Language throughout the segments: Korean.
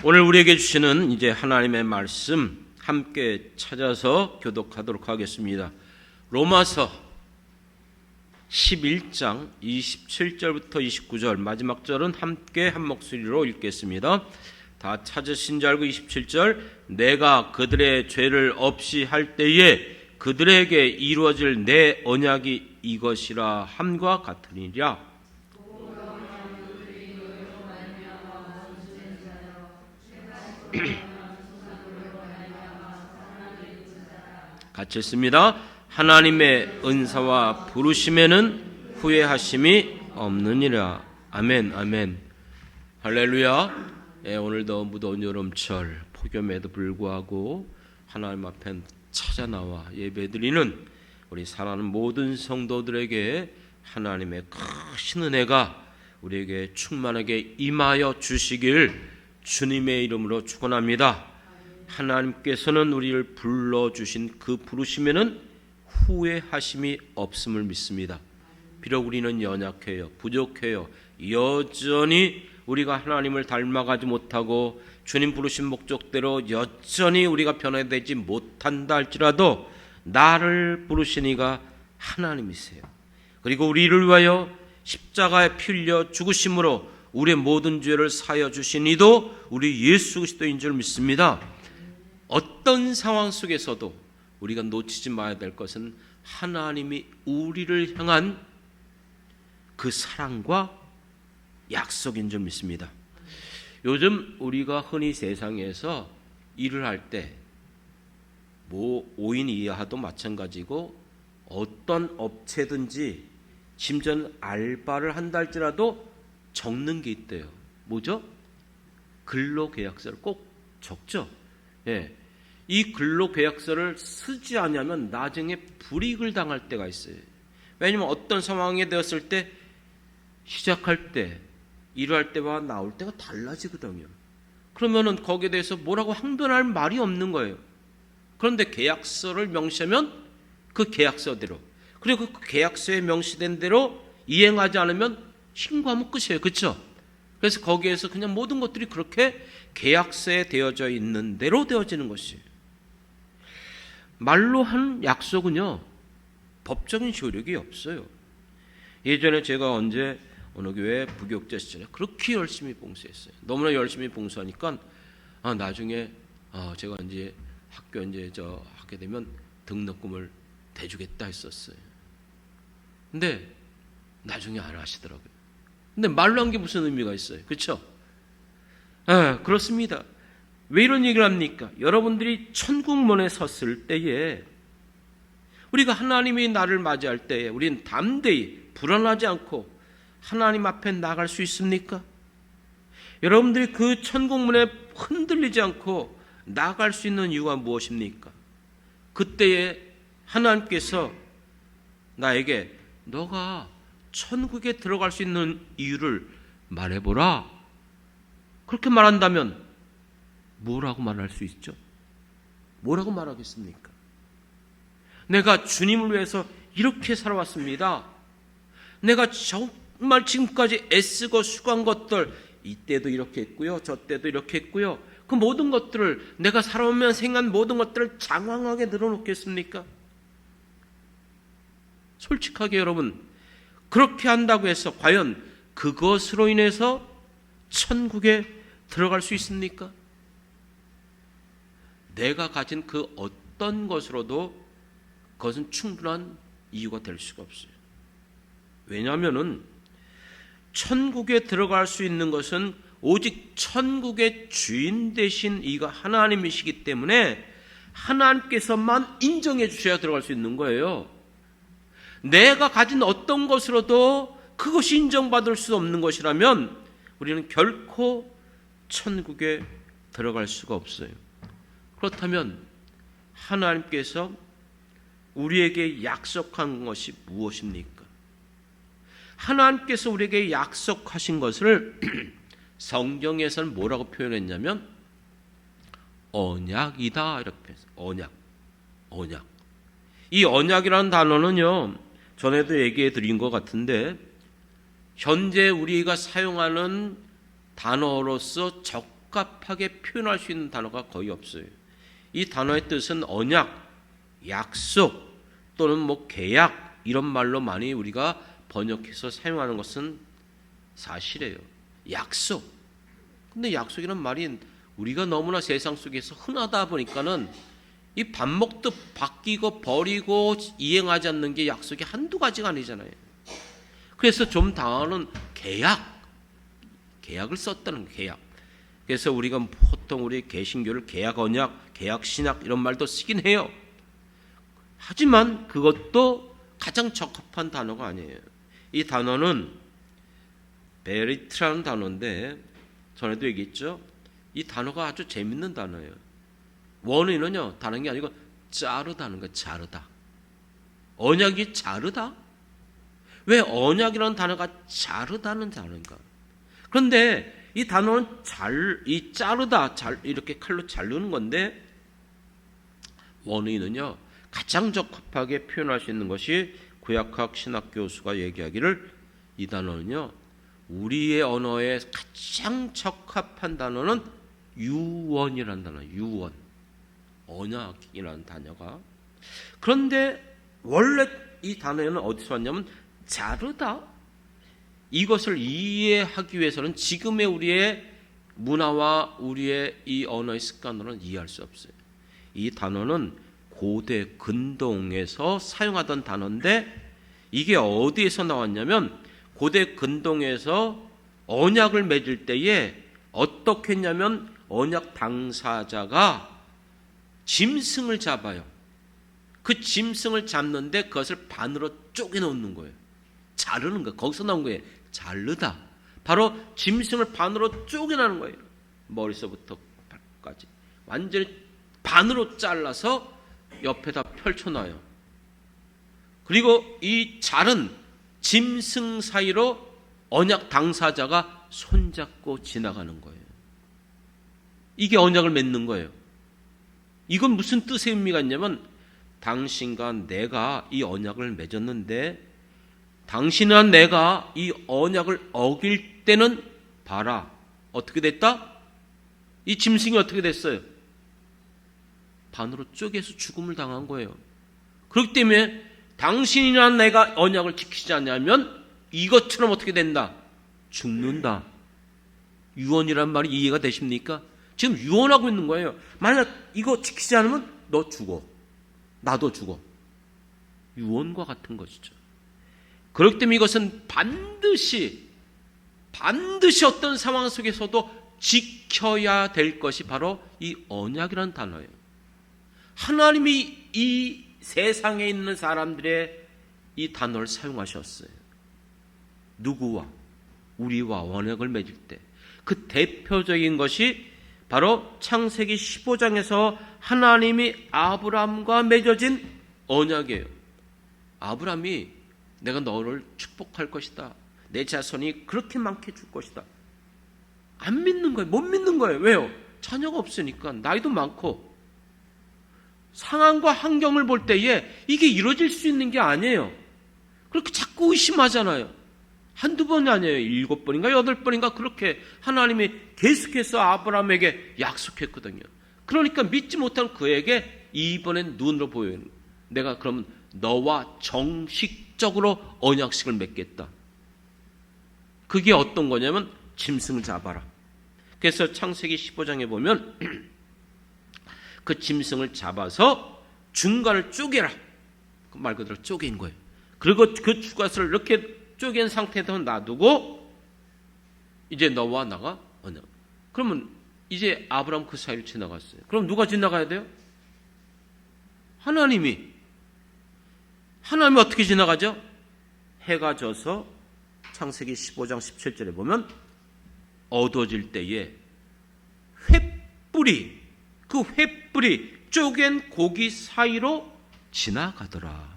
오늘 우리에게 주시는 이제 하나님의 말씀 함께 찾아서 교독하도록 하겠습니다. 로마서 11장 27절부터 29절 마지막 절은 함께 한 목소리로 읽겠습니다. 다 찾으신 줄 알고 27절 내가 그들의 죄를 없이 할 때에 그들에게 이루어질 내 언약이 이것이라 함과 같으니라. 같이 읽습니다. 하나님의 은사와 부르심에는 후회하심이 없느니라. 아멘, 아멘. 할렐루야. 오늘도 무더운 여름철 폭염에도 불구하고 하나님 앞에 찾아 나와 예배드리는 우리 사랑하는 모든 성도들에게 하나님의 크신 은혜가 우리에게 충만하게 임하여 주시길 주님의 이름으로 축원합니다. 하나님께서는 우리를 불러주신 그 부르심에는 후회하심이 없음을 믿습니다. 비록 우리는 연약해요, 부족해요, 여전히 우리가 하나님을 닮아가지 못하고 주님 부르신 목적대로 여전히 우리가 변화되지 못한다 할지라도 나를 부르신 이가 하나님이세요. 그리고 우리를 위하여 십자가에 피 흘려 죽으심으로 우리의 모든 죄를 사하여 주신 이도 우리 예수 그리스도인 줄 믿습니다. 어떤 상황 속에서도 우리가 놓치지 말아야 될 것은 하나님이 우리를 향한 그 사랑과 약속인 줄 믿습니다. 요즘 우리가 흔히 세상에서 일을 할 때 5인 이하도 마찬가지고 어떤 업체든지 심지어는 알바를 한다 할지라도 적는 게 있대요. 뭐죠? 근로계약서를 꼭 적죠. 예. 이 근로계약서를 쓰지 않으면 나중에 불이익을 당할 때가 있어요. 왜냐하면 어떤 상황에 되었을 때 시작할 때 일을 할 때와 나올 때가 달라지거든요. 그러면은 거기에 대해서 뭐라고 항변할 말이 없는 거예요. 그런데 계약서를 명시하면 그 계약서대로, 그리고 그 계약서에 명시된 대로 이행하지 않으면 신고하면 끝이에요. 그렇죠? 그래서 거기에서 그냥 모든 것들이 그렇게 계약서에 되어져 있는 대로 되어지는 것이에요. 말로 한 약속은요, 법적인 효력이 없어요. 예전에 제가 어느 교회 부교육자 시절에 그렇게 열심히 봉사했어요. 너무나 열심히 봉사하니까 나중에 제가 이제 학교 하게 되면 등록금을 대주겠다 했었어요. 근데 나중에 안 하시더라고요. 근데 말로 한 게 무슨 의미가 있어요? 그렇죠? 그렇습니다. 왜 이런 얘기를 합니까? 여러분들이 천국문에 섰을 때에 우리가 하나님이 나를 맞이할 때에 우리는 담대히 불안하지 않고 하나님 앞에 나갈 수 있습니까? 여러분들이 그 천국문에 흔들리지 않고 나갈 수 있는 이유가 무엇입니까? 그때에 하나님께서 나에게 너가 천국에 들어갈 수 있는 이유를 말해보라. 그렇게 말한다면 뭐라고 말할 수 있죠? 뭐라고 말하겠습니까? 내가 주님을 위해서 이렇게 살아왔습니다. 내가 정말 지금까지 애쓰고 수고한 것들, 이때도 이렇게 했고요, 저 때도 이렇게 했고요, 그 모든 것들을 내가 살아오면 생각한 모든 것들을 장황하게 늘어놓겠습니까? 솔직하게 여러분, 그렇게 한다고 해서 과연 그것으로 인해서 천국에 들어갈 수 있습니까? 내가 가진 그 어떤 것으로도 그것은 충분한 이유가 될 수가 없어요. 왜냐하면은 천국에 들어갈 수 있는 것은 오직 천국의 주인 되신 이가 하나님이시기 때문에 하나님께서만 인정해 주셔야 들어갈 수 있는 거예요. 내가 가진 어떤 것으로도 그것이 인정받을 수 없는 것이라면 우리는 결코 천국에 들어갈 수가 없어요. 그렇다면 하나님께서 우리에게 약속한 것이 무엇입니까? 하나님께서 우리에게 약속하신 것을 성경에서는 뭐라고 표현했냐면 언약이다 이렇게 했어요. 언약. 이 언약이라는 단어는요, 전에도 얘기해 드린 것 같은데 현재 우리가 사용하는 단어로서 적합하게 표현할 수 있는 단어가 거의 없어요. 이 단어의 뜻은 언약, 약속 또는 뭐 계약 이런 말로 많이 우리가 번역해서 사용하는 것은 사실이에요. 약속. 근데 약속이란 말이 우리가 너무나 세상 속에서 흔하다 보니까는 이 밥 먹듯 바뀌고 버리고 이행하지 않는 게 약속이 한두 가지가 아니잖아요. 그래서 좀 당하는 계약을 썼다는 거예요. 계약. 그래서 우리가 보통 우리 개신교를 계약 언약, 계약 신약 이런 말도 쓰긴 해요. 하지만 그것도 가장 적합한 단어가 아니에요. 이 단어는 베리트라는 단어인데 전에도 얘기했죠. 이 단어가 아주 재밌는 단어예요. 원어는요 다른 게 아니고 자르다는 거예요. 자르다. 언약이 자르다? 왜 언약이라는 단어가 자르다는 단어인가? 그런데 이 단어는 자르다, 이렇게 칼로 자르는 건데 원어는요 가장 적합하게 표현할 수 있는 것이 구약학 신학 교수가 얘기하기를 이 단어는요 우리의 언어에 가장 적합한 단어는 유언이라는 단어, 유언. 언약이라는 단어가. 그런데 원래 이 단어에는 어디서 왔냐면 자르다. 이것을 이해하기 위해서는 지금의 우리의 문화와 우리의 이 언어의 습관으로는 이해할 수 없어요. 이 단어는 고대 근동에서 사용하던 단어인데 이게 어디에서 나왔냐면 고대 근동에서 언약을 맺을 때에 어떻게 했냐면 언약 당사자가 짐승을 잡아요. 그 짐승을 잡는데 그것을 반으로 쪼개놓는 거예요. 자르는 거. 거기서 나온 거예요. 자르다. 바로 짐승을 반으로 쪼개나는 거예요. 머리서부터 발까지. 완전히 반으로 잘라서 옆에다 펼쳐놔요. 그리고 이 자른 짐승 사이로 언약 당사자가 손잡고 지나가는 거예요. 이게 언약을 맺는 거예요. 이건 무슨 뜻의 의미가 있냐면 당신과 내가 이 언약을 맺었는데 당신과 내가 이 언약을 어길 때는 봐라. 어떻게 됐다? 이 짐승이 어떻게 됐어요? 반으로 쪼개서 죽음을 당한 거예요. 그렇기 때문에 당신이나 내가 언약을 지키지 않냐면 이것처럼 어떻게 된다? 죽는다. 유언이란 말이 이해가 되십니까? 지금 유언하고 있는 거예요. 만약 이거 지키지 않으면 너 죽어. 나도 죽어. 유언과 같은 것이죠. 그렇기 때문에 이것은 반드시 어떤 상황 속에서도 지켜야 될 것이 바로 이 언약이라는 단어예요. 하나님이 이 세상에 있는 사람들의 이 단어를 사용하셨어요. 누구와? 우리와 언약을 맺을 때 그 대표적인 것이 바로 창세기 15장에서 하나님이 아브라함과 맺어진 언약이에요. 아브라함이 내가 너를 축복할 것이다. 내 자손이 그렇게 많게 줄 것이다. 안 믿는 거예요. 못 믿는 거예요. 왜요? 자녀가 없으니까. 나이도 많고. 상황과 환경을 볼 때에 이게 이루어질 수 있는 게 아니에요. 그렇게 자꾸 의심하잖아요. 한두 번이 아니에요. 7번인가 8번인가 그렇게 하나님이 계속해서 아브라함에게 약속했거든요. 그러니까 믿지 못한 그에게 이번엔 눈으로 보여요. 내가 그럼 너와 정식적으로 언약식을 맺겠다. 그게 어떤 거냐면 짐승을 잡아라. 그래서 창세기 15장에 보면 그 짐승을 잡아서 중간을 쪼개라. 말 그대로 쪼갠 거예요. 그리고 그 주가스를 이렇게 쪼갠 상태에서 놔두고 이제 너와 나가 언약. 그러면 이제 아브라함 그 사이로 지나갔어요. 그럼 누가 지나가야 돼요? 하나님이 어떻게 지나가죠? 해가 져서 창세기 15장 17절에 보면 어두워질 때에 그 횃불이 쪼갠 고기 사이로 지나가더라.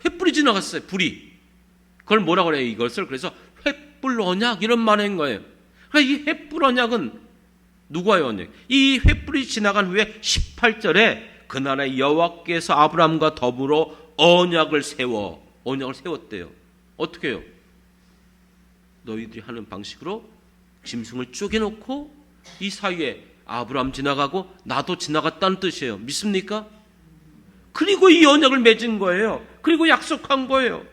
횃불이 지나갔어요. 불이. 그걸 뭐라고 그래요? 이것을. 그래서 횃불 언약 이런 말인 거예요. 그러니까 이 횃불 언약은 누구와의 언약? 이 횃불이 지나간 후에 18절에 그날에 여호와께서 아브라함과 더불어 언약을 세웠대요. 어떻게 해요? 너희들이 하는 방식으로 짐승을 쪼개놓고 이 사이에 아브라함 지나가고 나도 지나갔다는 뜻이에요. 믿습니까? 그리고 이 언약을 맺은 거예요. 그리고 약속한 거예요.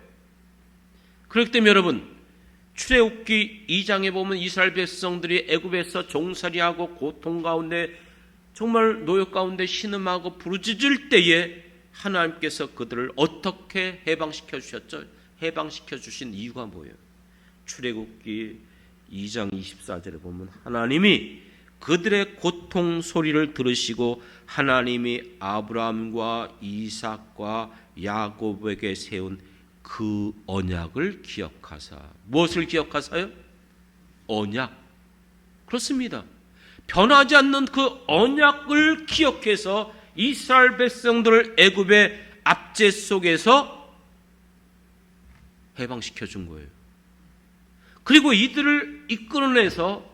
그렇기 때문에 여러분, 출애굽기 2장에 보면 이스라엘 백성들이 애굽에서 종살이하고 고통 가운데 정말 노역 가운데 신음하고 부르짖을 때에 하나님께서 그들을 어떻게 해방시켜 주셨죠? 해방시켜 주신 이유가 뭐예요? 출애굽기 2장 24절에 보면 하나님이 그들의 고통 소리를 들으시고 하나님이 아브라함과 이삭과 야곱에게 세운 그 언약을 기억하사. 무엇을 기억하사요? 언약. 그렇습니다. 변하지 않는 그 언약을 기억해서 이스라엘 백성들을 애굽의 압제 속에서 해방시켜 준 거예요. 그리고 이들을 이끌어내서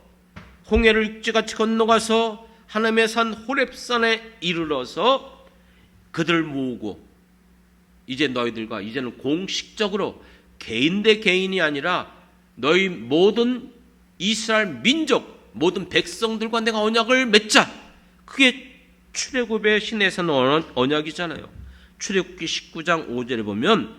홍해를 육지같이 건너가서 하나님의 산 호렙산에 이르러서 그들을 모으고 이제 너희들과 이제는 공식적으로 개인 대 개인이 아니라 너희 모든 이스라엘 민족 모든 백성들과 내가 언약을 맺자. 그게 출애굽의 시내산 언약이잖아요. 출애굽기 19장 5절에 보면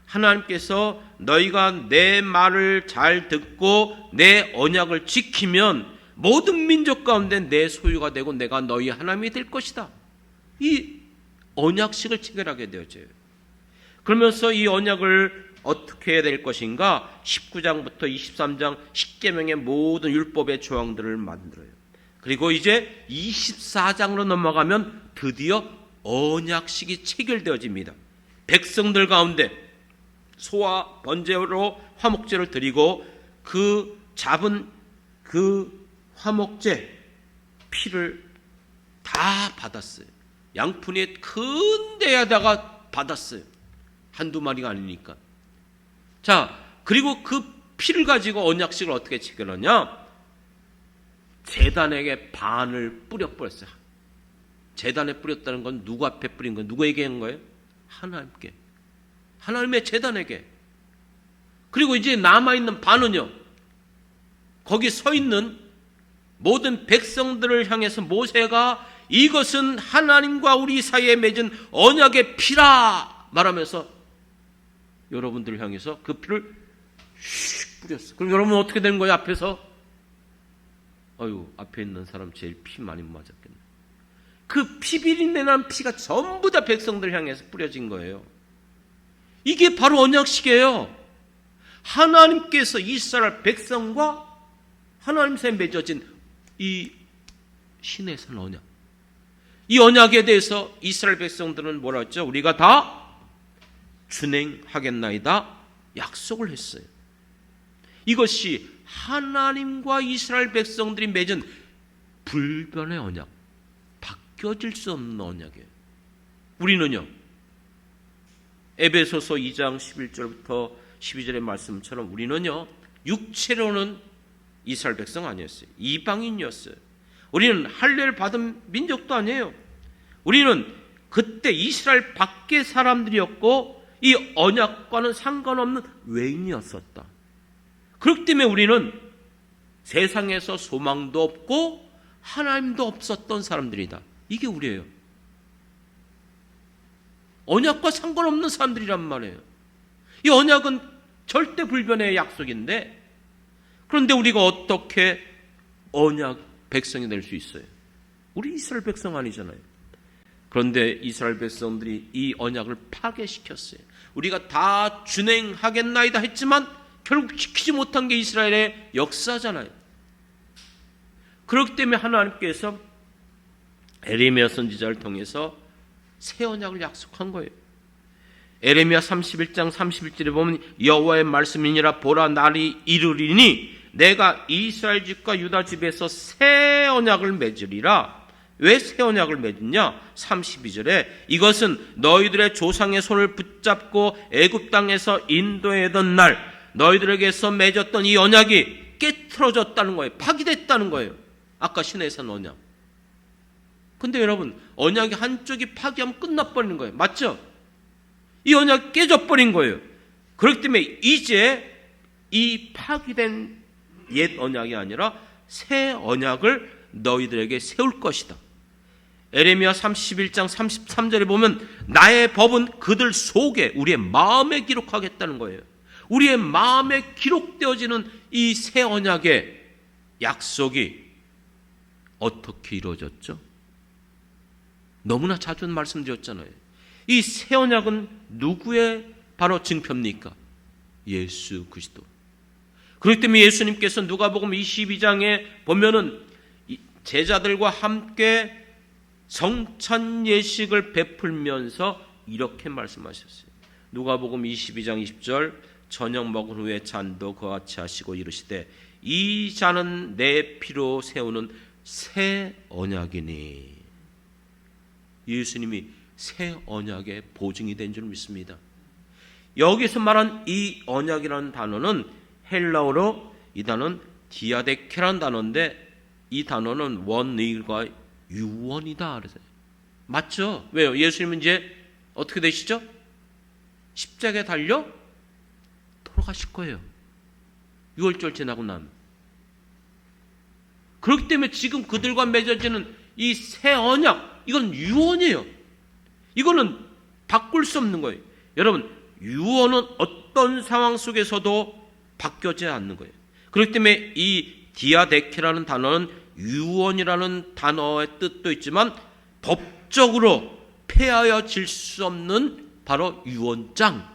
하나님께서 너희가 내 말을 잘 듣고 내 언약을 지키면 모든 민족 가운데 내 소유가 되고 내가 너희 하나님이 될 것이다. 이 언약식을 체결하게 되어져요. 그러면서 이 언약을 어떻게 해야 될 것인가? 19장부터 23장 십계명의 모든 율법의 조항들을 만들어요. 그리고 이제 24장으로 넘어가면 드디어 언약식이 체결되어집니다. 백성들 가운데 소와 번제로 화목제를 드리고 그 잡은 그 화목제 피를 다 받았어요. 양푼에 큰 데에다가 받았어요. 한두 마리가 아니니까. 자, 그리고 그 피를 가지고 언약식을 어떻게 체결하냐? 제단에게 반을 뿌려버렸어요. 제단에 뿌렸다는 건 누구 앞에 뿌린 거예요? 누구에게 한 거예요? 하나님께. 하나님의 제단에게. 그리고 이제 남아있는 반은요, 거기 서 있는 모든 백성들을 향해서 모세가 이것은 하나님과 우리 사이에 맺은 언약의 피라 말하면서 여러분들을 향해서 그 피를 슉 뿌렸어. 그럼 여러분 어떻게 되는 거예요? 앞에서 앞에 있는 사람 제일 피 많이 맞았겠네. 그 피비린내 난 피가 전부 다 백성들 향해서 뿌려진 거예요. 이게 바로 언약식이에요. 하나님께서 이스라엘 백성과 하나님 사이에 맺어진 이 시내산 언약. 이 언약에 대해서 이스라엘 백성들은 뭐라 했죠? 우리가 다 준행하겠나이다 약속을 했어요. 이것이 하나님과 이스라엘 백성들이 맺은 불변의 언약, 바뀌어질 수 없는 언약이에요. 우리는요, 에베소서 2장 11절부터 12절의 말씀처럼 우리는요, 육체로는 이스라엘 백성 아니었어요. 이방인이었어요. 우리는 할례를 받은 민족도 아니에요. 우리는 그때 이스라엘 밖의 사람들이었고 이 언약과는 상관없는 외인이었었다. 그렇기 때문에 우리는 세상에서 소망도 없고 하나님도 없었던 사람들이다. 이게 우리예요. 언약과 상관없는 사람들이란 말이에요. 이 언약은 절대 불변의 약속인데 그런데 우리가 어떻게 언약 백성이 될 수 있어요? 우리 이스라엘 백성 아니잖아요. 그런데 이스라엘 백성들이 이 언약을 파괴시켰어요. 우리가 다 준행하겠나이다 했지만 결국 지키지 못한 게 이스라엘의 역사잖아요. 그렇기 때문에 하나님께서 에레미야 선지자를 통해서 새 언약을 약속한 거예요. 에레미야 31장 31절에 보면 여호와의 말씀이니라 보라 날이 이르리니 내가 이스라엘 집과 유다 집에서 새 언약을 맺으리라. 왜 새 언약을 맺느냐? 32절에 이것은 너희들의 조상의 손을 붙잡고 애굽 땅에서 인도하던 날 너희들에게서 맺었던 이 언약이 깨트려졌다는 거예요. 파기됐다는 거예요. 아까 시내산 언약. 근데 여러분, 언약이 한쪽이 파기하면 끝나버리는 거예요. 맞죠? 이 언약이 깨져버린 거예요. 그렇기 때문에 이제 이 파기된 옛 언약이 아니라 새 언약을 너희들에게 세울 것이다. 에레미야 31장 33절에 보면 나의 법은 그들 속에 우리의 마음에 기록하겠다는 거예요. 우리의 마음에 기록되어지는 이 새 언약의 약속이 어떻게 이루어졌죠? 너무나 자주 말씀드렸잖아요. 이 새 언약은 누구의 바로 증표입니까? 예수 그리스도. 그렇기 때문에 예수님께서 누가복음 22장에 보면은 제자들과 함께 성찬 예식을 베풀면서 이렇게 말씀하셨어요. 누가복음 22장 20절 저녁 먹은 후에 잔도 그와 같이 하시고 이르시되 이 잔은 내 피로 세우는 새 언약이니. 예수님이 새 언약의 보증이 된 줄 믿습니다. 여기서 말한 이 언약이라는 단어는 헬라어로 이 단어는 디아데케라는 단어인데 이 단어는 원의가 유언이다 그러세요. 맞죠? 왜요? 예수님은 이제 어떻게 되시죠? 십자가에 달려 돌아가실 거예요. 6월절 지나고 나면. 그렇기 때문에 지금 그들과 맺어지는 이 새 언약, 이건 유언이에요. 이거는 바꿀 수 없는 거예요. 여러분, 유언은 어떤 상황 속에서도 바뀌지 않는 거예요. 그렇기 때문에 이 디아데케라는 단어는 유언이라는 단어의 뜻도 있지만 법적으로 폐하여질 수 없는 바로 유언장.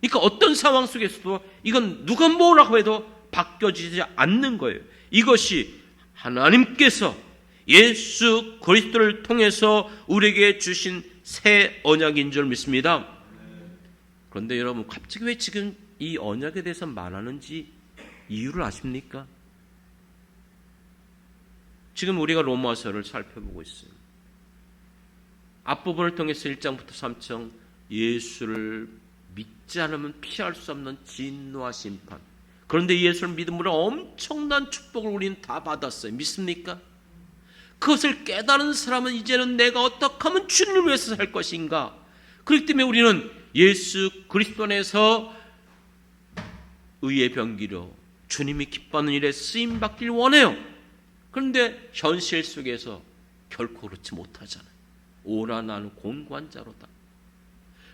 그러니까 어떤 상황 속에서도 이건 누가 뭐라고 해도 바뀌어지지 않는 거예요. 이것이 하나님께서 예수 그리스도를 통해서 우리에게 주신 새 언약인 줄 믿습니다. 그런데 여러분, 갑자기 왜 지금 이 언약에 대해서 말하는지 이유를 아십니까? 지금 우리가 로마서를 살펴보고 있어요. 앞부분을 통해서 1장부터 3장 예수를 믿지 않으면 피할 수 없는 진노와 심판. 그런데 예수를 믿음으로 엄청난 축복을 우리는 다 받았어요. 믿습니까? 그것을 깨달은 사람은 이제는 내가 어떻게 하면 주님을 위해서 살 것인가. 그렇기 때문에 우리는 예수 그리스도 안에서 의의 병기로 주님이 기뻐하는 일에 쓰임받길 원해요. 그런데 현실 속에서 결코 그렇지 못하잖아요. 오라 나는 곤고한 자로다.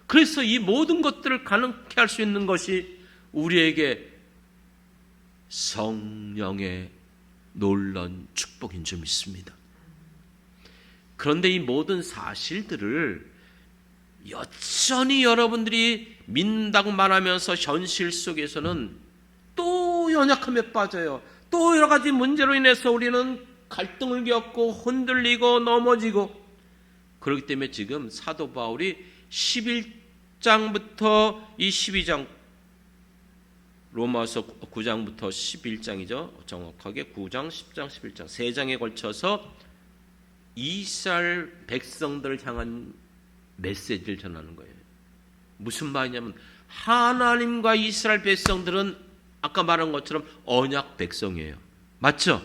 그래서 이 모든 것들을 가능케 할 수 있는 것이 우리에게 성령의 놀라운 축복인 줄 믿습니다. 그런데 이 모든 사실들을 여전히 여러분들이 믿는다고 말하면서 현실 속에서는 또 연약함에 빠져요. 또 여러 가지 문제로 인해서 우리는 갈등을 겪고 흔들리고 넘어지고. 그렇기 때문에 지금 사도 바울이 11장부터 이 12장, 로마서 9장부터 11장이죠. 정확하게 9장, 10장, 11장 3장에 걸쳐서 이스라엘 백성들을 향한 메시지를 전하는 거예요. 무슨 말이냐면 하나님과 이스라엘 백성들은 아까 말한 것처럼 언약 백성이에요. 맞죠?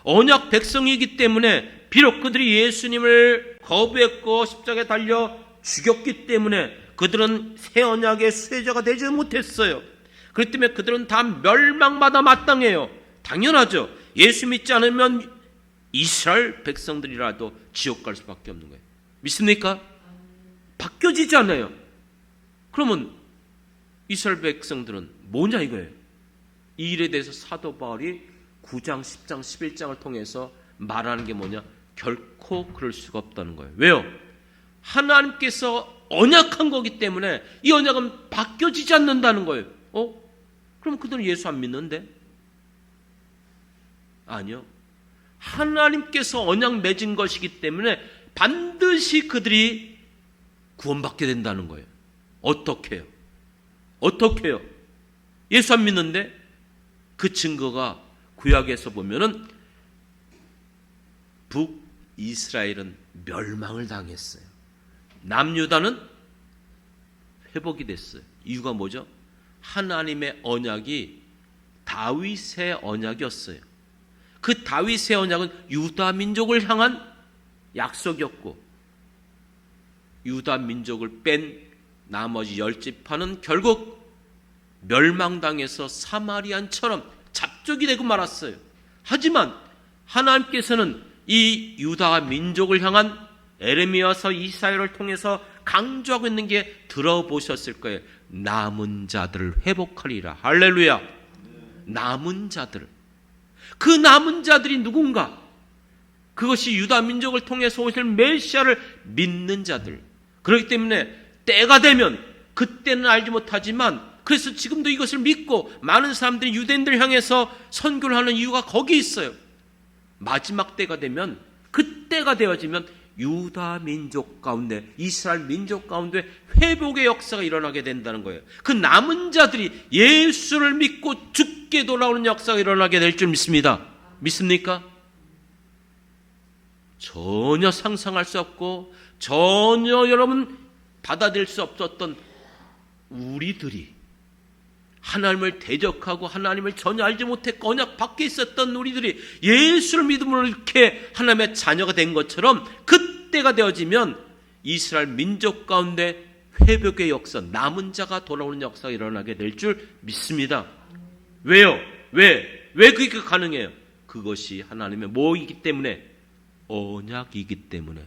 언약 백성이기 때문에 비록 그들이 예수님을 거부했고 십자가에 달려 죽였기 때문에 그들은 새 언약의 수혜자가 되지 못했어요. 그렇기 때문에 그들은 다 멸망받아 마땅해요. 당연하죠. 예수 믿지 않으면 이스라엘 백성들이라도 지옥 갈 수밖에 없는 거예요. 믿습니까? 바뀌어지지 않아요. 그러면 이스라엘 백성들은 뭐냐 이거예요. 이 일에 대해서 사도 바울이 9장, 10장, 11장을 통해서 말하는 게 뭐냐? 결코 그럴 수가 없다는 거예요. 왜요? 하나님께서 언약한 거기 때문에 이 언약은 바뀌어지지 않는다는 거예요. 그럼 그들은 예수 안 믿는데? 아니요. 하나님께서 언약 맺은 것이기 때문에 반드시 그들이 구원받게 된다는 거예요. 어떻게 해요? 어떻게 해요? 예수 안 믿는데? 그 증거가 구약에서 보면은 북이스라엘은 멸망을 당했어요. 남유다는 회복이 됐어요. 이유가 뭐죠? 하나님의 언약이 다윗의 언약이었어요. 그 다윗의 언약은 유다 민족을 향한 약속이었고 유다 민족을 뺀 나머지 10지파는 결국 멸망당해서 사마리안처럼 잡족이 되고 말았어요. 하지만 하나님께서는 이 유다 민족을 향한 에레미야서 이사야를 통해서 강조하고 있는 게 들어보셨을 거예요. 남은 자들을 회복하리라. 할렐루야. 남은 자들. 그 남은 자들이 누군가? 그것이 유다 민족을 통해서 오실 메시아를 믿는 자들. 그렇기 때문에 때가 되면, 그때는 알지 못하지만, 그래서 지금도 이것을 믿고 많은 사람들이 유대인들을 향해서 선교를 하는 이유가 거기 있어요. 마지막 때가 되면, 그때가 되어지면 유다 민족 가운데, 이스라엘 민족 가운데 회복의 역사가 일어나게 된다는 거예요. 그 남은 자들이 예수를 믿고 죽게 돌아오는 역사가 일어나게 될 줄 믿습니다. 믿습니까? 전혀 상상할 수 없고 전혀 여러분 받아들일 수 없었던 우리들이, 하나님을 대적하고 하나님을 전혀 알지 못했고 언약 밖에 있었던 우리들이 예수를 믿음으로 이렇게 하나님의 자녀가 된 것처럼, 그때가 되어지면 이스라엘 민족 가운데 회복의 역사, 남은 자가 돌아오는 역사가 일어나게 될 줄 믿습니다. 왜요? 왜 그게 가능해요? 그것이 하나님의 뭐이기 때문에? 언약이기 때문에.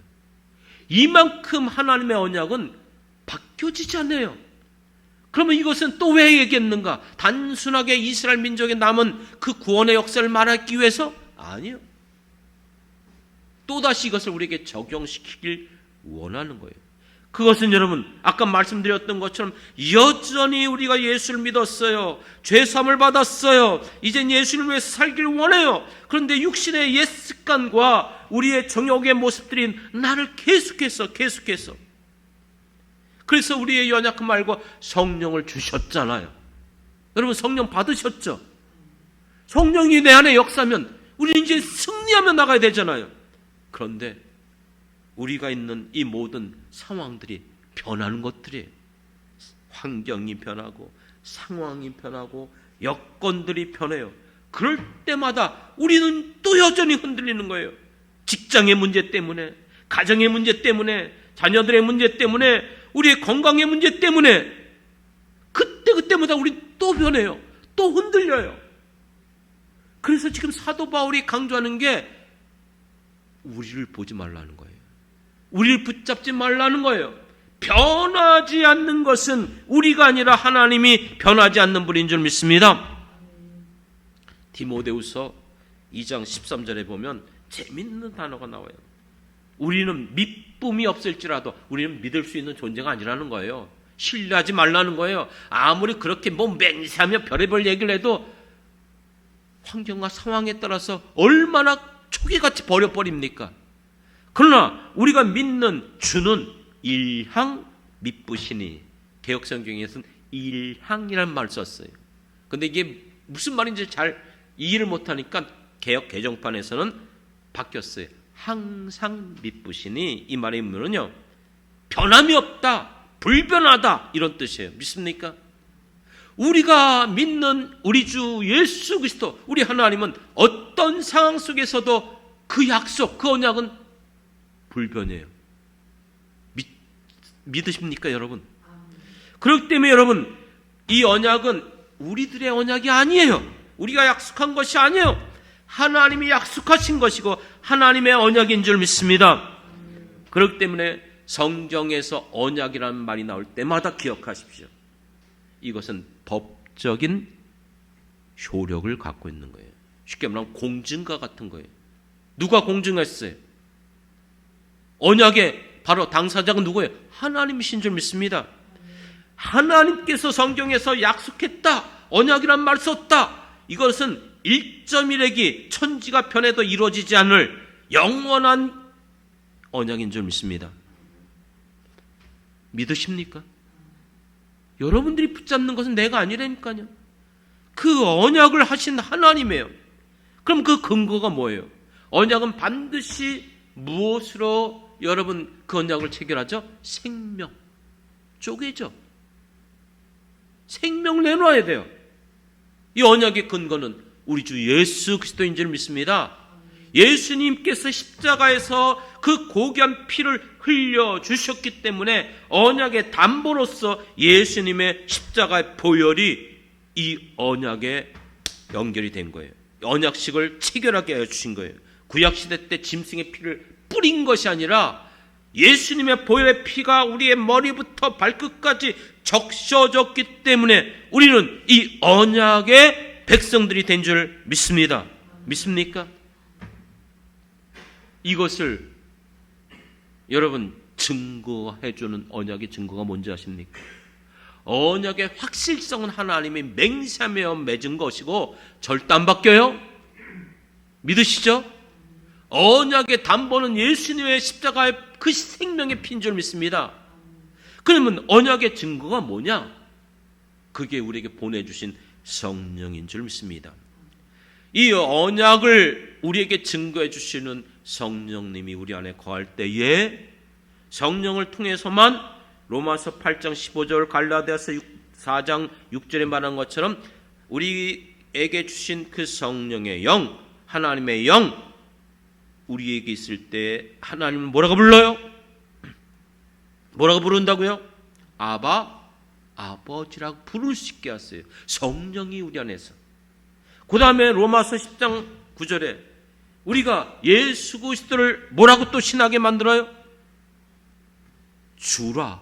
이만큼 하나님의 언약은 바뀌어지지 않아요. 그러면 이것은 또 왜 얘기했는가? 단순하게 이스라엘 민족에 남은 그 구원의 역사를 말하기 위해서? 아니요. 또다시 이것을 우리에게 적용시키길 원하는 거예요. 그것은 여러분, 아까 말씀드렸던 것처럼 여전히 우리가 예수를 믿었어요. 죄사함을 받았어요. 이젠 예수를 위해서 살기를 원해요. 그런데 육신의 옛 습관과 우리의 정욕의 모습들이 나를 계속해서 그래서 우리의 연약함 말고 성령을 주셨잖아요. 여러분, 성령 받으셨죠? 성령이 내 안에 역사하면 우리는 이제 승리하며 나가야 되잖아요. 그런데 우리가 있는 이 모든 상황들이 변하는 것들이에요. 환경이 변하고 상황이 변하고 여건들이 변해요. 그럴 때마다 우리는 또 여전히 흔들리는 거예요. 직장의 문제 때문에, 가정의 문제 때문에, 자녀들의 문제 때문에, 우리의 건강의 문제 때문에 그때마다 우리 또 변해요. 또 흔들려요. 그래서 지금 사도 바울이 강조하는 게 우리를 보지 말라는 거예요. 우리를 붙잡지 말라는 거예요. 변하지 않는 것은 우리가 아니라 하나님이 변하지 않는 분인 줄 믿습니다. 디모데후서 2장 13절에 보면 재밌는 단어가 나와요. 우리는 믿음이 없을지라도 우리는 믿을 수 있는 존재가 아니라는 거예요. 신뢰하지 말라는 거예요. 아무리 그렇게 맹세하며 별의별 얘기를 해도 환경과 상황에 따라서 얼마나 초기같이 버려버립니까? 그러나 우리가 믿는 주는 일향 미쁘시니, 개역성경에서는 일향이라는 말을 썼어요. 근데 이게 무슨 말인지 잘 이해를 못하니까 개역 개정판에서는 바뀌었어요. 항상 미쁘시니, 이 말의 의미는요, 변함이 없다, 불변하다, 이런 뜻이에요. 믿습니까? 우리가 믿는 우리 주 예수 그리스도, 우리 하나님은 어떤 상황 속에서도 그 약속, 그 언약은 불변해요. 믿으십니까, 여러분? 그렇기 때문에 여러분, 이 언약은 우리들의 언약이 아니에요. 우리가 약속한 것이 아니에요. 하나님이 약속하신 것이고 하나님의 언약인 줄 믿습니다. 그렇기 때문에 성경에서 언약이라는 말이 나올 때마다 기억하십시오. 이것은 법적인 효력을 갖고 있는 거예요. 쉽게 말하면 공증과 같은 거예요. 누가 공증했어요? 언약의 바로 당사자가 누구예요? 하나님이신 줄 믿습니다. 하나님께서 성경에서 약속했다, 언약이란 말 썼다. 이것은 1.1핵이 천지가 변해도 이루어지지 않을 영원한 언약인 줄 믿습니다. 믿으십니까? 여러분들이 붙잡는 것은 내가 아니라니까요. 그 언약을 하신 하나님이에요. 그럼 그 근거가 뭐예요? 언약은 반드시 무엇으로 여러분 그 언약을 체결하죠? 생명 쪼개죠. 생명 내놔야 돼요. 이 언약의 근거는 우리 주 예수 그리스도인 줄 믿습니다. 예수님께서 십자가에서 그 고귀한 피를 흘려주셨기 때문에 언약의 담보로서 예수님의 십자가의 보혈이 이 언약에 연결이 된 거예요. 언약식을 체결하게 해주신 거예요. 구약시대 때 짐승의 피를 뿌린 것이 아니라 예수님의 보혈의 피가 우리의 머리부터 발끝까지 적셔졌기 때문에 우리는 이 언약의 백성들이 된 줄 믿습니다. 믿습니까? 이것을 여러분 증거해주는 언약의 증거가 뭔지 아십니까? 언약의 확실성은 하나님이 맹세하며 맺은 것이고 절대 안 바뀌어요. 믿으시죠? 언약의 담보는 예수님의 십자가의 그 생명의 피인 줄 믿습니다. 그러면 언약의 증거가 뭐냐? 그게 우리에게 보내주신 성령인 줄 믿습니다. 이 언약을 우리에게 증거해 주시는 성령님이 우리 안에 거할 때에 성령을 통해서만 로마서 8장 15절 갈라디아서 4장 6절에 말한 것처럼 우리에게 주신 그 성령의 영, 하나님의 영 우리에게 있을 때 하나님은 뭐라고 불러요? 뭐라고 부른다고요? 아바, 아버지라고 부를 수 있게 하세요. 성령이 우리 안에서. 그 다음에 로마서 10장 9절에 우리가 예수 그리스도를 뭐라고 또 신하게 만들어요? 주라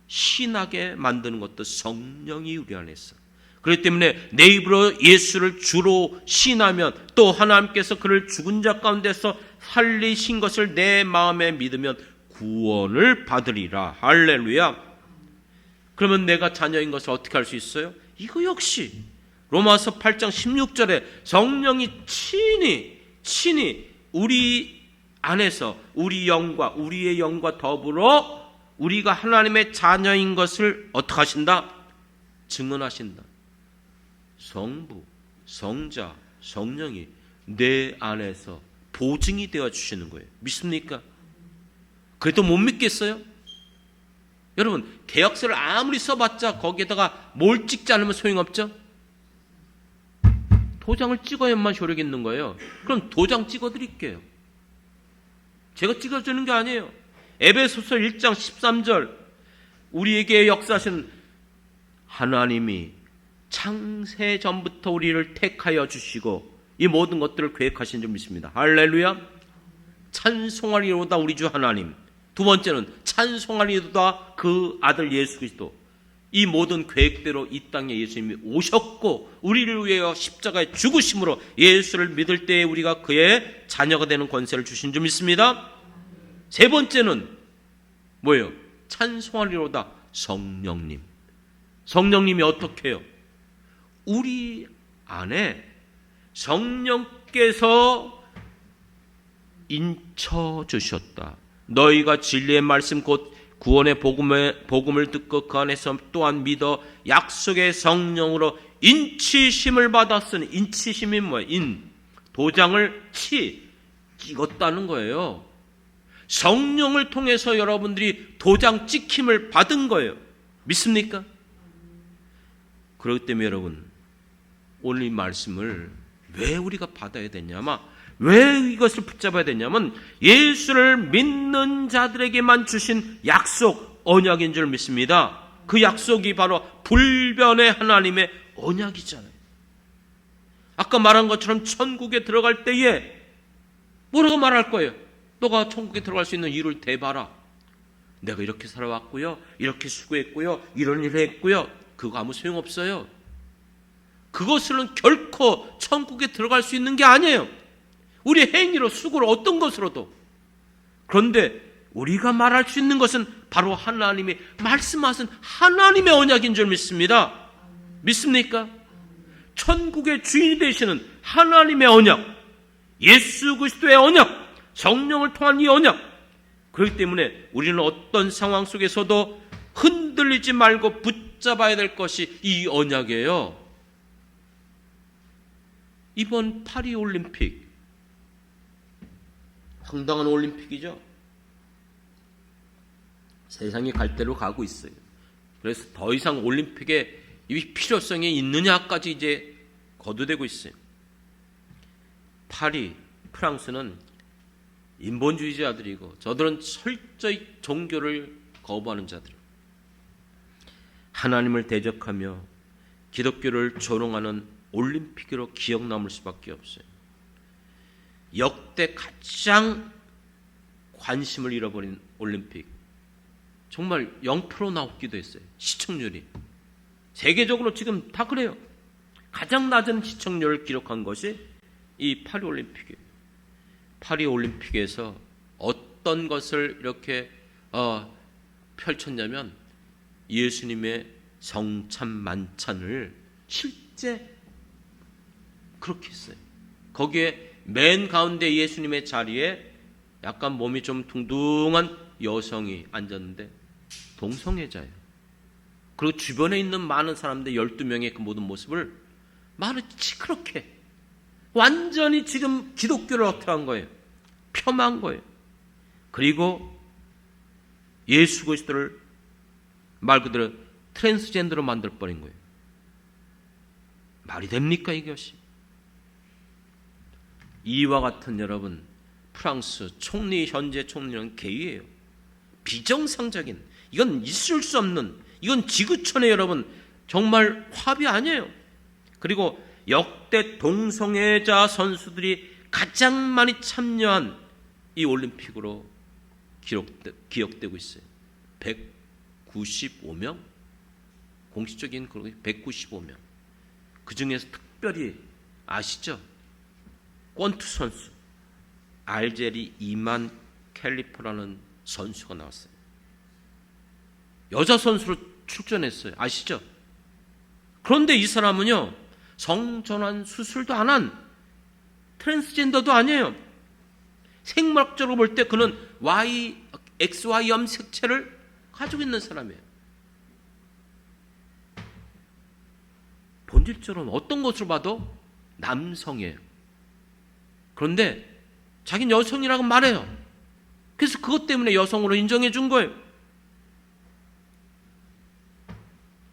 신하게 만드는 것도 성령이 우리 안에서. 그렇기 때문에 내 입으로 예수를 주로 신하면 또 하나님께서 그를 죽은 자 가운데서 살리신 것을 내 마음에 믿으면 구원을 받으리라. 할렐루야. 그러면 내가 자녀인 것을 어떻게 할 수 있어요? 이거 역시 로마서 8장 16절에 성령이 친히 우리 안에서 우리의 영과 더불어 우리가 하나님의 자녀인 것을 어떻게 하신다? 증언하신다. 성부, 성자, 성령이 내 안에서 보증이 되어 주시는 거예요. 믿습니까? 그래도 못 믿겠어요? 여러분, 계약서를 아무리 써봤자 거기에다가 뭘 찍지 않으면 소용없죠? 도장을 찍어야만 효력이 있는 거예요. 그럼 도장 찍어드릴게요. 제가 찍어주는 게 아니에요. 에베소서 1장 13절 우리에게 역사하신 하나님이 창세 전부터 우리를 택하여 주시고 이 모든 것들을 계획하신 줄 믿습니다. 할렐루야. 찬송하리로다 우리 주 하나님. 두 번째는 찬송하리로다 그 아들 예수 그리스도. 이 모든 계획대로 이 땅에 예수님이 오셨고 우리를 위하여 십자가에 죽으심으로 예수를 믿을 때에 우리가 그의 자녀가 되는 권세를 주신 줄 믿습니다. 세 번째는 뭐예요? 찬송하리로다 성령님. 성령님이 어떻게 해요? 우리 안에 성령께서 인쳐 주셨다. 너희가 진리의 말씀 곧 구원의 복음을 듣고 그 안에서 또한 믿어 약속의 성령으로 인치심을 받았으니. 인치심이 뭐예요? 도장을 찍었다는 거예요. 성령을 통해서 여러분들이 도장 찍힘을 받은 거예요. 믿습니까? 그렇기 때문에 여러분, 오늘 이 말씀을 왜 우리가 받아야 되냐면, 왜 이것을 붙잡아야 되냐면 예수를 믿는 자들에게만 주신 약속, 언약인 줄 믿습니다. 그 약속이 바로 불변의 하나님의 언약이잖아요. 아까 말한 것처럼 천국에 들어갈 때에 뭐라고 말할 거예요? 너가 천국에 들어갈 수 있는 이유를 대봐라. 내가 이렇게 살아왔고요, 이렇게 수고했고요, 이런 일을 했고요. 그거 아무 소용없어요. 그것으로는 결코 천국에 들어갈 수 있는 게 아니에요. 우리 행위로, 수고로, 어떤 것으로도. 그런데 우리가 말할 수 있는 것은 바로 하나님이 말씀하신 하나님의 언약인 줄 믿습니다. 믿습니까? 천국의 주인이 되시는 하나님의 언약, 예수 그리스도의 언약, 성령을 통한 이 언약. 그렇기 때문에 우리는 어떤 상황 속에서도 흔들리지 말고 붙잡아야 될 것이 이 언약이에요. 이번 파리 올림픽, 황당한 올림픽이죠. 세상이 갈 대로 가고 있어요. 그래서 더 이상 올림픽에 이 필요성이 있느냐까지 이제 거두되고 있어요. 파리, 프랑스는 인본주의자들이고 저들은 철저히 종교를 거부하는 자들이에요. 하나님을 대적하며 기독교를 조롱하는 올림픽으로 기억 남을 수밖에 없어요. 역대 가장 관심을 잃어버린 올림픽. 정말 0% 나오기도 했어요. 시청률이. 세계적으로 지금 다 그래요. 가장 낮은 시청률을 기록한 것이 이 파리올림픽이에요. 파리올림픽에서 어떤 것을 이렇게 펼쳤냐면 예수님의 성찬만찬을 실제 그렇게 했어요. 거기에 맨 가운데 예수님의 자리에 약간 몸이 좀 둥둥한 여성이 앉았는데 동성애자예요. 그리고 주변에 있는 많은 사람들 12명의 그 모든 모습을 마치 그렇게 완전히 지금 기독교를 어떻게 한 거예요? 폄하한 거예요. 그리고 예수 그리스도를 말 그대로 트랜스젠더로 만들어버린 거예요. 말이 됩니까 이것이? 이와 같은 여러분 프랑스 총리 현재 총리는 게이예요. 비정상적인 이건 있을 수 없는 이건 지구촌의 여러분 정말 화비 아니에요. 그리고 역대 동성애자 선수들이 가장 많이 참여한 이 올림픽으로 기억되고 있어요. 195명? 공식적인 195명. 그 중에서 특별히 아시죠? 권투 선수 알제리 이만 캘리퍼라는 선수가 나왔어요. 여자 선수로 출전했어요. 아시죠? 그런데 이 사람은요 성전환 수술도 안 한 트랜스젠더도 아니에요. 생물학적으로 볼 때 그는 XY 염색체를 가지고 있는 사람이에요. 본질적으로는 어떤 것으로 봐도 남성이에요. 그런데 자기는 여성이라고 말해요. 그래서 그것 때문에 여성으로 인정해 준 거예요.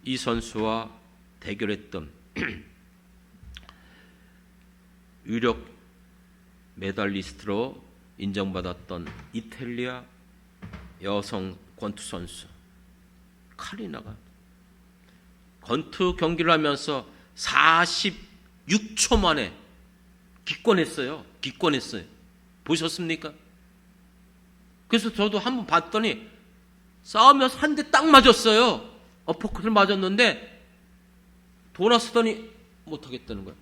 이 선수와 대결했던 유력 메달리스트로 인정받았던 이탈리아 여성 권투 선수 카리나가 권투 경기를 하면서 46초 만에 기권했어요. 보셨습니까? 그래서 저도 한번 봤더니 싸우면서 한 대 딱 맞았어요. 어퍼컷을 맞았는데 돌아서더니 못하겠다는 거예요.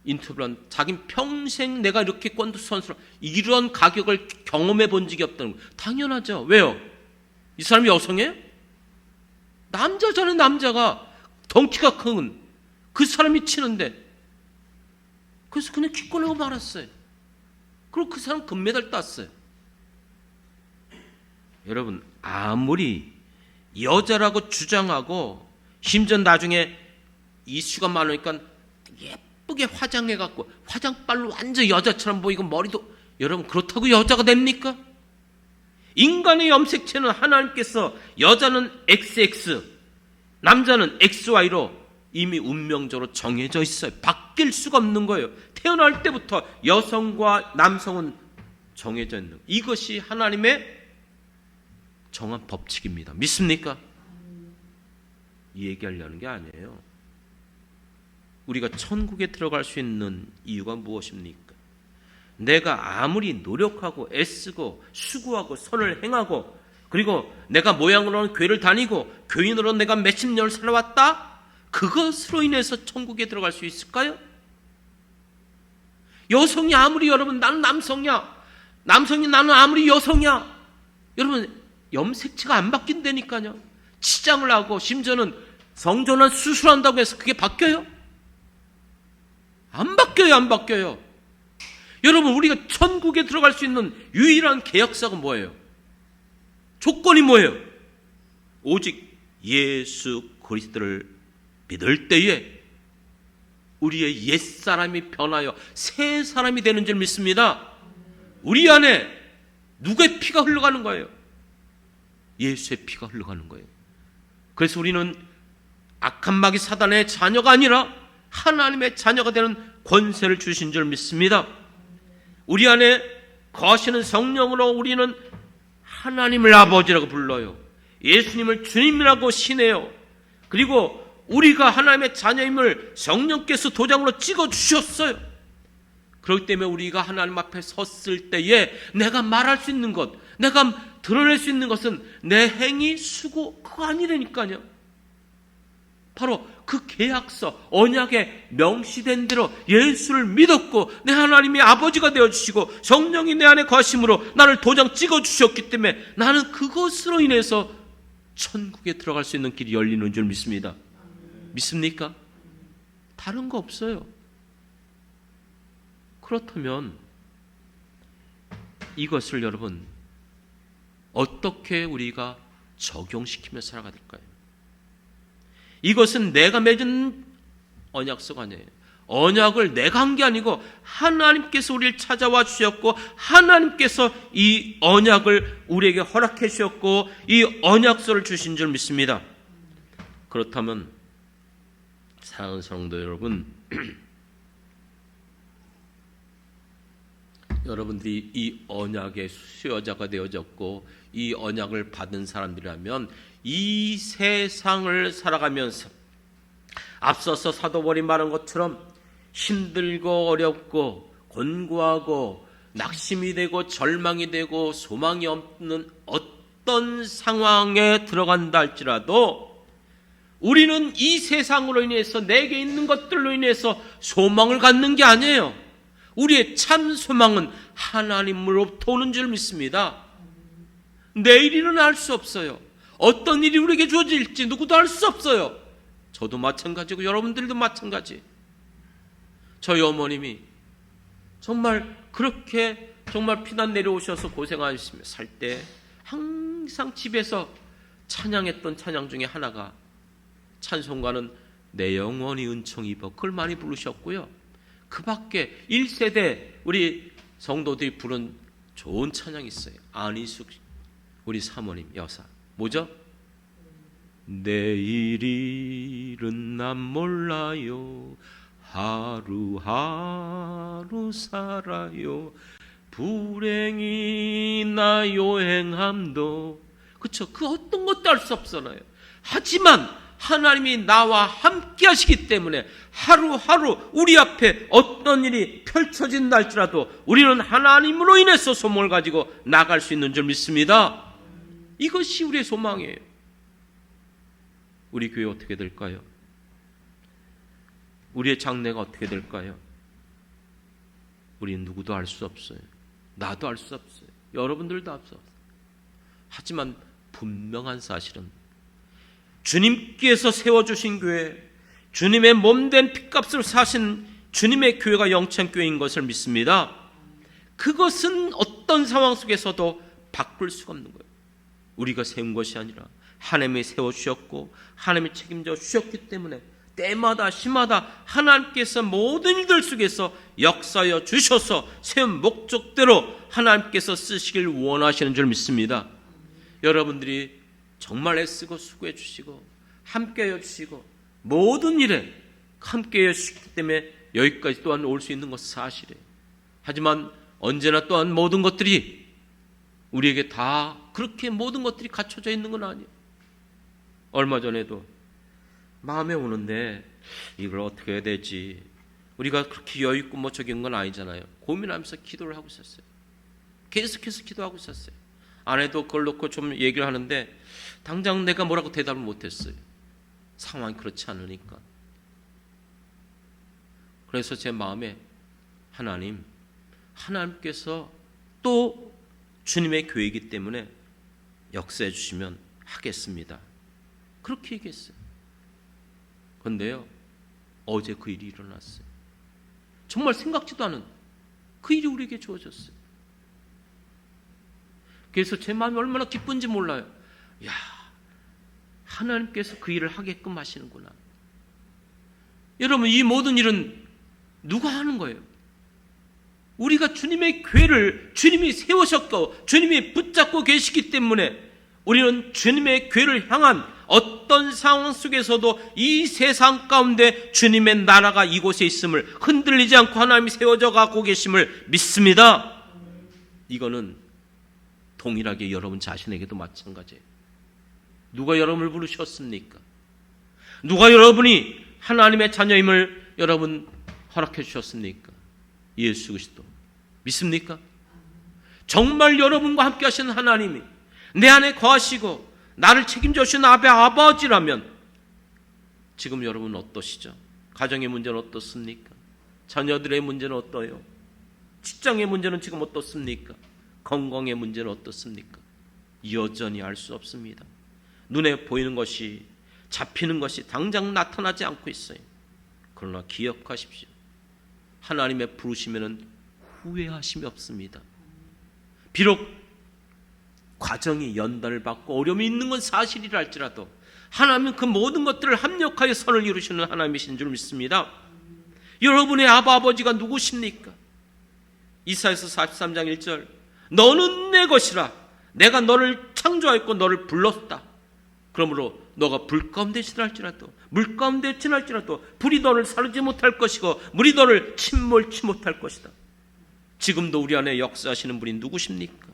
인터뷰한 자긴 평생 내가 이렇게 권투 선수로 이런 가격을 경험해 본 적이 없다는 거예요. 당연하죠. 왜요? 이 사람이 여성이에요? 남자잖아요. 남자가 덩치가 큰 그 사람이 치는데 그래서 그냥 기권하고 말았어요. 그리고 그 사람 금메달 땄어요. 여러분 아무리 여자라고 주장하고 심지어 나중에 이슈가 많으니까 예쁘게 화장해갖고 화장빨로 완전 여자처럼 보이고 머리도 여러분 그렇다고 여자가 됩니까? 인간의 염색체는 하나님께서 여자는 XX 남자는 XY로 이미 운명적으로 정해져 있어요. 바뀔 수가 없는 거예요. 태어날 때부터 여성과 남성은 정해져 있는 거예요. 이것이 하나님의 정한 법칙입니다. 믿습니까? 이 얘기하려는 게 아니에요. 우리가 천국에 들어갈 수 있는 이유가 무엇입니까? 내가 아무리 노력하고 애쓰고 수고하고 선을 행하고 그리고 내가 모양으로는 교회를 다니고 교인으로 내가 몇십 년을 살아왔다? 그것으로 인해서 천국에 들어갈 수 있을까요? 여성이 아무리 여러분 나는 남성이야 남성이 나는 아무리 여성이야 여러분 염색체가 안 바뀐다니까요. 치장을 하고 심지어는 성전환 수술한다고 해서 그게 바뀌어요? 안 바뀌어요. 여러분 우리가 천국에 들어갈 수 있는 유일한 계약서가 뭐예요? 조건이 뭐예요? 오직 예수 그리스도를 믿을 때에 우리의 옛사람이 변하여 새 사람이 되는 줄 믿습니다. 우리 안에 누구의 피가 흘러가는 거예요? 예수의 피가 흘러가는 거예요. 그래서 우리는 악한 마귀 사단의 자녀가 아니라 하나님의 자녀가 되는 권세를 주신 줄 믿습니다. 우리 안에 거하시는 성령으로 우리는 하나님을 아버지라고 불러요. 예수님을 주님이라고 신해요. 그리고 우리가 하나님의 자녀임을 성령께서 도장으로 찍어주셨어요. 그렇기 때문에 우리가 하나님 앞에 섰을 때에 내가 말할 수 있는 것, 내가 드러낼 수 있는 것은 내 행위, 수고, 그거 아니라니까요. 바로 그 계약서, 언약에 명시된 대로 예수를 믿었고 내 하나님이 아버지가 되어주시고 성령이 내 안에 거하심으로 나를 도장 찍어주셨기 때문에 나는 그것으로 인해서 천국에 들어갈 수 있는 길이 열리는 줄 믿습니다. 믿습니까? 다른 거 없어요. 그렇다면 이것을 여러분 어떻게 우리가 적용시키며 살아가야 될까요? 이것은 내가 맺은 언약서가 아니에요. 언약을 내가 한 게 아니고 하나님께서 우리를 찾아와 주셨고 하나님께서 이 언약을 우리에게 허락해 주셨고 이 언약서를 주신 줄 믿습니다. 그렇다면 사랑하는 성도 여러분, 여러분들이 이 언약의 수여자가 되어졌고 이 언약을 받은 사람들이라면 이 세상을 살아가면서 앞서서 사도 바울이 말한 것처럼 힘들고 어렵고 곤고하고 낙심이 되고 절망이 되고 소망이 없는 어떤 상황에 들어간다 할지라도 우리는 이 세상으로 인해서 내게 있는 것들로 인해서 소망을 갖는 게 아니에요. 우리의 참 소망은 하나님으로부터 오는 줄 믿습니다. 내일은 알 수 없어요. 어떤 일이 우리에게 주어질지 누구도 알 수 없어요. 저도 마찬가지고 여러분들도 마찬가지. 저희 어머님이 정말 그렇게 정말 피난 내려오셔서 고생하시며 살 때 항상 집에서 찬양했던 찬양 중에 하나가 찬송가는 내 영혼이 은총 입어, 그걸 많이 부르셨고요. 그 밖에 1세대 우리 성도들이 부른 좋은 찬양이 있어요. 안희숙 우리 사모님 여사 뭐죠? 내일일은 난 몰라요, 하루하루 살아요, 불행이나 요행함도. 그렇죠? 그 어떤 것도 알 수 없잖아요. 하지만 하나님이 나와 함께 하시기 때문에 하루하루 우리 앞에 어떤 일이 펼쳐진다 할지라도 우리는 하나님으로 인해서 소망을 가지고 나갈 수 있는 줄 믿습니다. 이것이 우리의 소망이에요. 우리 교회 어떻게 될까요? 우리의 장래가 어떻게 될까요? 우리는 누구도 알 수 없어요. 나도 알 수 없어요. 여러분들도 알 수 없어요. 하지만 분명한 사실은 주님께서 세워주신 교회, 주님의 몸된 핏값으로 사신 주님의 교회가 영천교회인 것을 믿습니다. 그것은 어떤 상황 속에서도 바꿀 수가 없는 거예요. 우리가 세운 것이 아니라 하나님이 세워주셨고 하나님이 책임져 주셨기 때문에 때마다 시마다 하나님께서 모든 일들 속에서 역사하여 주셔서 세운 목적대로 하나님께서 쓰시길 원하시는 줄 믿습니다. 여러분들이 정말 애쓰고 수고해 주시고 함께해 주시고 모든 일에 함께해 주시기 때문에 여기까지 또한 올 수 있는 것은 사실이에요. 하지만 언제나 또한 모든 것들이 우리에게 다 그렇게 모든 것들이 갖춰져 있는 건 아니에요. 얼마 전에도 마음에 오는데 이걸 어떻게 해야 되지? 우리가 그렇게 여유 있고 뭐 저기인 건 아니잖아요. 고민하면서 기도를 하고 있었어요. 계속해서 기도하고 있었어요. 아내도 그걸 놓고 좀 얘기를 하는데 당장 내가 뭐라고 대답을 못했어요. 상황이 그렇지 않으니까. 그래서 제 마음에 하나님께서 또 주님의 교회이기 때문에 역사해 주시면 하겠습니다. 그렇게 얘기했어요. 그런데요, 어제 그 일이 일어났어요. 정말 생각지도 않은 그 일이 우리에게 주어졌어요. 그래서 제 마음이 얼마나 기쁜지 몰라요. 야, 하나님께서 그 일을 하게끔 하시는구나. 여러분, 이 모든 일은 누가 하는 거예요? 우리가 주님의 교회를 주님이 세우셨고 주님이 붙잡고 계시기 때문에 우리는 주님의 교회를 향한 어떤 상황 속에서도 이 세상 가운데 주님의 나라가 이곳에 있음을 흔들리지 않고 하나님이 세워져 가고 계심을 믿습니다. 이거는 동일하게 여러분 자신에게도 마찬가지예요. 누가 여러분을 부르셨습니까? 누가 여러분이 하나님의 자녀임을 여러분 허락해 주셨습니까? 예수 그리스도. 믿습니까? 정말 여러분과 함께 하시는 하나님이 내 안에 거하시고 나를 책임져 주신 아버지라면 지금 여러분 어떠시죠? 가정의 문제는 어떻습니까? 자녀들의 문제는 어떠요? 직장의 문제는 지금 어떻습니까? 건강의 문제는 어떻습니까? 여전히 알 수 없습니다. 눈에 보이는 것이, 잡히는 것이 당장 나타나지 않고 있어요. 그러나 기억하십시오. 하나님의 부르시면은 후회하심이 없습니다. 비록 과정이 연단을 받고 어려움이 있는 건 사실이라 할지라도 하나님은 그 모든 것들을 합력하여 선을 이루시는 하나님이신 줄 믿습니다. 여러분의 아버지가 누구십니까? 이사야서 43장 1절, 너는 내 것이라 내가 너를 창조하였고 너를 불렀다. 그러므로 너가 불 가운데 지날지라도 물 가운데 지날지라도 불이 너를 사르지 못할 것이고 물이 너를 침몰치 못할 것이다. 지금도 우리 안에 역사하시는 분이 누구십니까?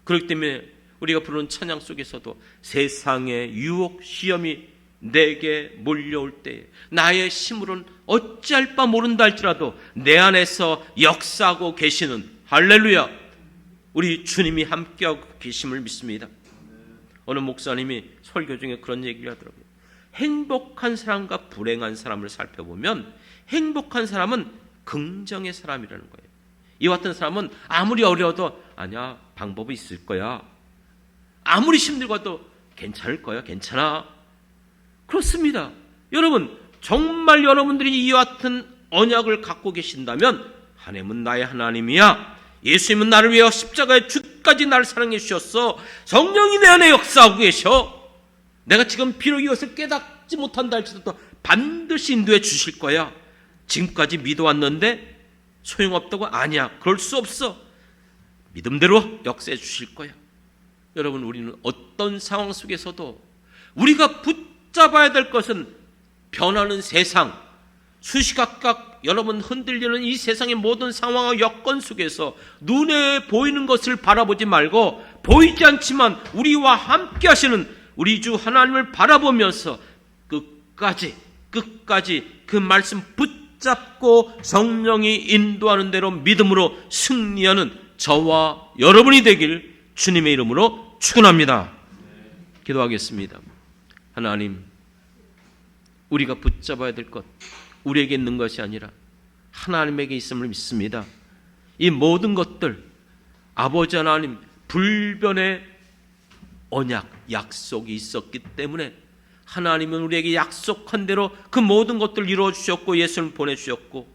그렇기 때문에 우리가 부르는 찬양 속에서도 세상의 유혹 시험이 내게 몰려올 때 나의 힘으로는 어찌할 바 모른다 할지라도 내 안에서 역사하고 계시는 할렐루야, 우리 주님이 함께하고 계심을 믿습니다. 어느 목사님이 설교 중에 그런 얘기를 하더라고요. 행복한 사람과 불행한 사람을 살펴보면 행복한 사람은 긍정의 사람이라는 거예요. 이와 같은 사람은 아무리 어려워도 아니야, 방법이 있을 거야. 아무리 힘들어도 괜찮을 거야. 괜찮아. 그렇습니다. 여러분, 정말 여러분들이 이와 같은 언약을 갖고 계신다면 하나님은 나의 하나님이야. 예수님은 나를 위해 십자가의 주까지 나를 사랑해 주셨어. 성령이 내 안에 역사하고 계셔. 내가 지금 비록 이것을 깨닫지 못한다 할지라도 반드시 인도해 주실 거야. 지금까지 믿어왔는데 소용없다고? 아니야, 그럴 수 없어. 믿음대로 역사해 주실 거야. 여러분, 우리는 어떤 상황 속에서도 우리가 붙잡아야 될 것은 변하는 세상, 수시각각 여러분 흔들리는 이 세상의 모든 상황과 여건 속에서 눈에 보이는 것을 바라보지 말고 보이지 않지만 우리와 함께 하시는 우리 주 하나님을 바라보면서 끝까지 그 말씀 붙잡고 성령이 인도하는 대로 믿음으로 승리하는 저와 여러분이 되길 주님의 이름으로 축원합니다. 기도하겠습니다. 하나님, 우리가 붙잡아야 될 것 우리에게 있는 것이 아니라 하나님에게 있음을 믿습니다. 이 모든 것들 아버지 하나님 불변의 언약, 약속이 있었기 때문에 하나님은 우리에게 약속한 대로 그 모든 것들을 이루어 주셨고 예수님을 보내주셨고,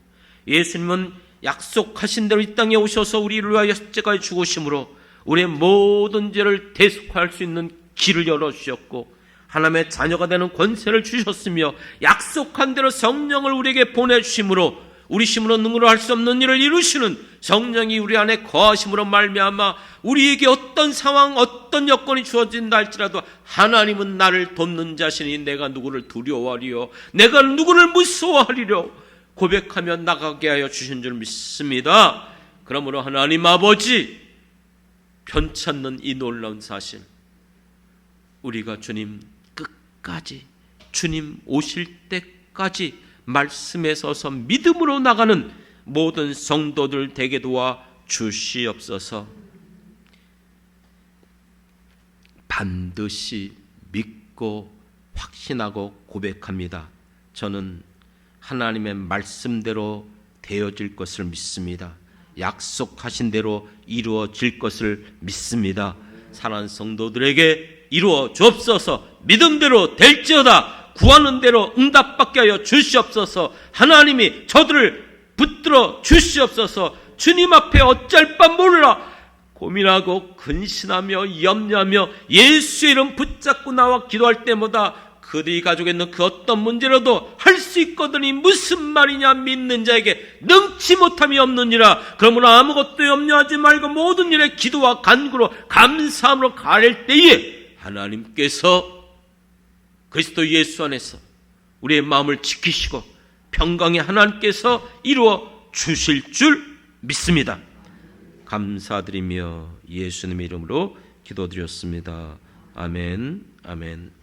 예수님은 약속하신 대로 이 땅에 오셔서 우리를 위하여 십자가에 죽으심으로 우리의 모든 죄를 대속할 수 있는 길을 열어주셨고 하나님의 자녀가 되는 권세를 주셨으며 약속한 대로 성령을 우리에게 보내주심으로 우리 힘으로 능으로 할 수 없는 일을 이루시는 성령이 우리 안에 거하심으로 말미암아 우리에게 어떤 상황, 어떤 여건이 주어진다 할지라도 하나님은 나를 돕는 자신이 내가 누구를 두려워하리요, 내가 누구를 무서워하리려 고백하며 나가게 하여 주신 줄 믿습니다. 그러므로 하나님 아버지, 편찮는 이 놀라운 사실, 우리가 주님 끝까지, 주님 오실 때까지 말씀에 서서 믿음으로 나가는 모든 성도들 되게 도와 주시옵소서. 반드시 믿고 확신하고 고백합니다. 저는 하나님의 말씀대로 되어질 것을 믿습니다. 약속하신 대로 이루어질 것을 믿습니다. 사랑하는 성도들에게 이루어 주옵소서. 믿음대로 될지어다. 구하는 대로 응답받게 하여 주시옵소서. 하나님이 저들을 붙들어 주시옵소서. 주님 앞에 어찌할 바 몰라 고민하고 근신하며 염려하며 예수의 이름 붙잡고 나와 기도할 때마다 그들이 가지고 있는 그 어떤 문제라도 할 수 있거든이 무슨 말이냐, 믿는 자에게 능치 못함이 없느니라. 그러므로 아무것도 염려하지 말고 모든 일에 기도와 간구로 감사함으로 가릴 때에 하나님께서 그리스도 예수 안에서 우리의 마음을 지키시고 평강의 하나님께서 이루어 주실 줄 믿습니다. 감사드리며 예수님의 이름으로 기도드렸습니다. 아멘, 아멘.